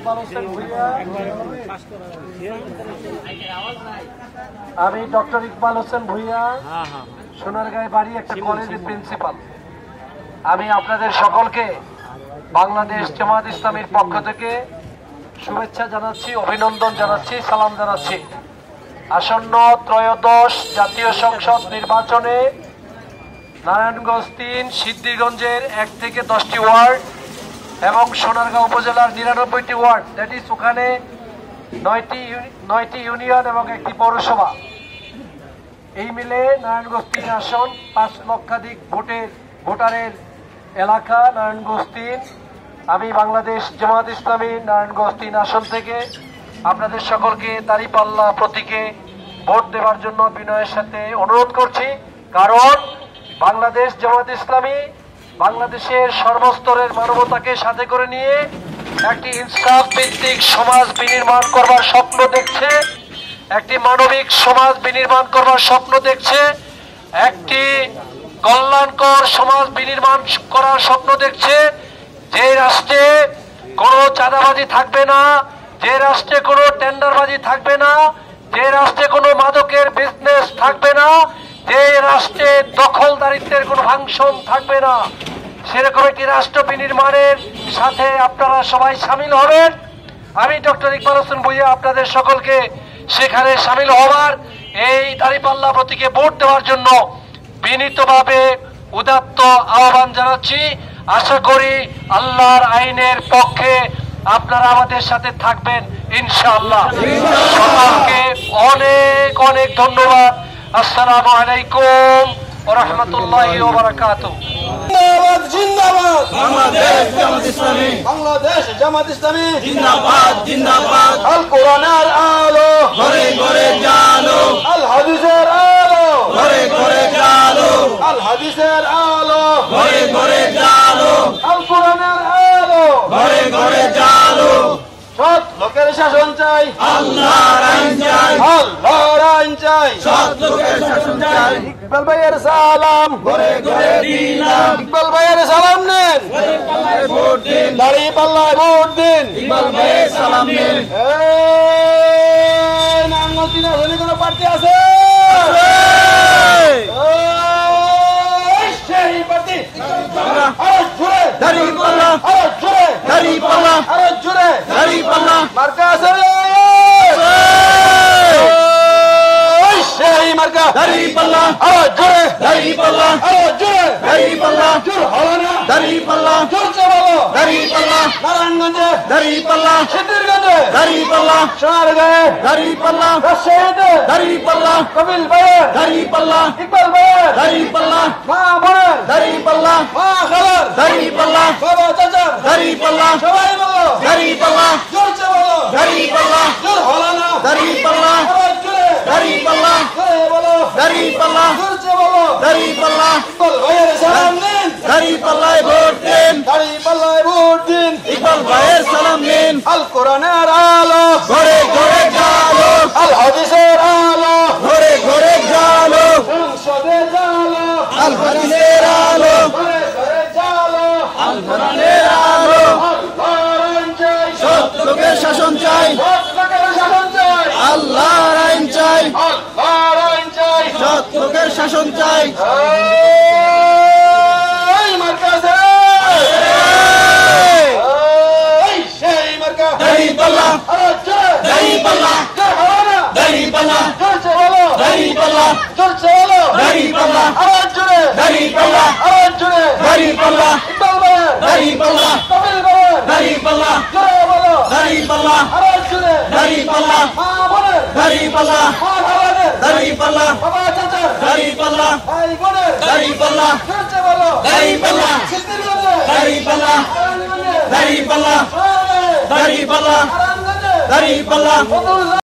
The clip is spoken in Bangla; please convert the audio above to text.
ইকবাল হোসেন ভূঁইয়া। আমি ডক্টর ইকবাল হোসেন ভূঁইয়া, সোনারগাঁয়ে বাড়ি, একটা কলেজের প্রিন্সিপাল। আমি আপনাদের সকলকে বাংলাদেশ জামাত ইসলামীর পক্ষ থেকে শুভেচ্ছা জানাচ্ছি, অভিনন্দন জানাচ্ছি, সালাম জানাচ্ছি। আসন্ন ত্রয়োদশ জাতীয় সংসদ নির্বাচনে নারায়ণগঞ্জ ৩, সিদ্ধিরগঞ্জের ১ থেকে ১০টি ওয়ার্ড এবং সোনারগাঁও উপজেলার ৯৯টি ওয়ার্ড, দ্যাট ইজ ওখানে ৯টি ইউনিয়ন এবং ১টি পৌরসভা, এই মিলে নারায়ণগঞ্জ ৩ আসন, ৫ লক্ষাধিক ভোটারের এলাকা নারায়ণগঞ্জ ৩। আমি বাংলাদেশ জামাত ইসলামী নারায়ণগঞ্জ ৩ আসন থেকে আপনাদের সকলকে দাঁড়িপাল্লা প্রতীকে ভোট দেওয়ার জন্য বিনয়ের সাথে অনুরোধ করছি। কারণ বাংলাদেশ জামাত ইসলামী বাংলাদেশের সর্বস্তরের মানবতাকে সাথে করে নিয়ে একটি ইনসাফ ভিত্তিক সমাজ বিনির্মাণ করবার স্বপ্ন দেখছে, একটি মানবিক সমাজ বিনির্মাণ করবার স্বপ্ন দেখছে, একটি কল্যাণকর সমাজ বিনির্মাণ করার স্বপ্ন দেখছে, যে রাষ্ট্রে কোনো চাঁদাবাজি থাকবে না, যে রাষ্ট্রে কোনো টেন্ডারবাজি থাকবে না, যে রাষ্ট্রে কোনো মাদকের বিজনেস থাকবে না, যে রাষ্ট্রে দখলদারিত্বের কোনো ফাংশন থাকবে না, সেরকম একটি রাষ্ট্র বিনির্মাণের সাথে আপনারা সবাই সামিল হবেন। আমি ডক্টর ইকবাল হোসেন ভূঁইয়া আপনাদের সকলকে সেখানে সামিল হবার, এই দাঁড়িপাল্লা প্রতীকে ভোট দেওয়ার জন্য বিনীতভাবে উদাত্ত আহ্বান জানাচ্ছি। আশা করি আল্লাহর আইনের পক্ষে আপনারা আমাদের সাথে থাকবেন ইনশাআল্লাহ। সকলকে অনেক অনেক ধন্যবাদ। আসসালামু আলাইকুম ওয়া রাহমাতুল্লাহি ওয়া বারাকাতুহু। জিন্দাবাদ জিন্দাবাদ বাংলাদেশ জামাত ইসলামী, বাংলাদেশ জামাত ইসলামী জিন্দাবাদ জিন্দাবাদ। আল কোরআনের আলো ঘরে ঘরে জালো, আল হাদিসের আলো ঘরে ঘরে জালো, আল হাদিসের আলো ঘরে ঘরে জালো, আল কোরআনের আলো ঘরে ঘরে জালো। সৎ লোকের শাসন চাই, আল্লাহর আইন চাই, আল্লাহর আইন চাই। সৎ লোকের শাসন চাই। ইকবাল ভাইয়ের সালাম, ঘরে ঘরে দিলাম, ইকবাল ভাইয়ের সালাম নেন, পাল্লায় ভোট দিন, দাঁড়িপাল্লায় ভোট দিন। ইকবাল ভাইয়ের সালাম নিন। নারায়ণগঞ্জ ৩ আসনে কোনো প্রার্থী আছে? সেই প্রার্থী আরো জোরে, দাঁড়িপাল্লা, আরো জোরে, দাঁড়িপাল্লা, আরো জোরে। দাঁড়িপাল্লা। মার্কা আছে রে, সেই মার্কা। দাঁড়িপাল্লা, আরো জোরে, দাঁড়িপাল্লা, আরো জোরে। দাঁড়িপাল্লা, জোর হবে না, দাঁড়িপাল্লা, জোরছে বলো। দাঁড়িপাল্লা, নারায়ণগঞ্জে, দাঁড়িপাল্লা, সিদ্ধিরগঞ্জে, দাঁড়িপাল্লা, সোনারগাঁয়ে, দাঁড়িপাল্লা, রাজশাহীতে, দাঁড়িপাল্লা, কপিল ভাইয়ের, দাঁড়িপাল্লা, ইকবাল ভাইয়ের, দাঁড়িপাল্লা, মা বোনের, দাঁড়িপাল্লা, মা খালার, দাঁড়িপাল্লা, বাবা চাচার, দাঁড়িপাল্লা, সবাই বলো। দাঁড়িপাল্লা, জোরছে বলো। দাঁড়িপাল্লা, জোর হলো না, দাঁড়িপাল্লা, আরো জোরে, দাঁড়িপাল্লা, জোরে বলো। দাঁড়িপাল্লা, জোরছে বলো। দাঁড়িপাল্লা, ইকবাল ভাইয়ের সালাম দিন, দাঁড়িপাল্লায় ভোট দিন, দাঁড়িপাল্লায় ভোট দিন। ইকবাল ভাইয়ের সালাম নিন। আল কোরআনের আলো, ঘরে ঘরে জালো, আল হাদিসের আলো, ঘরে ঘরে জালো, সংসদে জালো, আল হাদিসের আলো, ঘরে ঘরে জালো। আল কোরআনের আলো। আল্লাহর আইন চাই, সৎ লোকের শাসন চাই, সৎ লোকের শাসন চাই, আল্লাহর আইন চাই, আল্লাহর আইন চাই। সৎ লোকের শাসন চাই। এই মার্কা আছে, এই সেই মার্কা। দাঁড়িপাল্লা, আরো জোরে, দাঁড়িপাল্লা, জোর হলো না, দাঁড়িপাল্লা, জোরছে বলো। দাঁড়িপাল্লা, জোরছে বলো। দাঁড়িপাল্লা, আরো জোরে, দাঁড়িপাল্লা, আরো জোরে। দাঁড়িপাল্লা, ইকবাল ভাইয়ের, দাঁড়িপাল্লা, কপিল ভাইয়ের, দাঁড়িপাল্লা, জোরে বলো। দাঁড়িপাল্লা, আরো জোরে, দাঁড়িপাল্লা, মা বোনের, দাঁড়িপাল্লা, মা খালাদের, দাঁড়িপাল্লা, বাবা চাচার, দাঁড়িপাল্লা, ভাই বোনের, দাঁড়িপাল্লা, জোরছে বলো। দাঁড়িপাল্লা, সিদ্ধিরগঞ্জে, দাঁড়িপাল্লা, নারায়ণগঞ্জে, দাঁড়িপাল্লা, সোনারগাঁয়ে, দাঁড়িপাল্লা, নারায়ণগঞ্জে, দাঁড়িপাল্লা। ফতুল্লা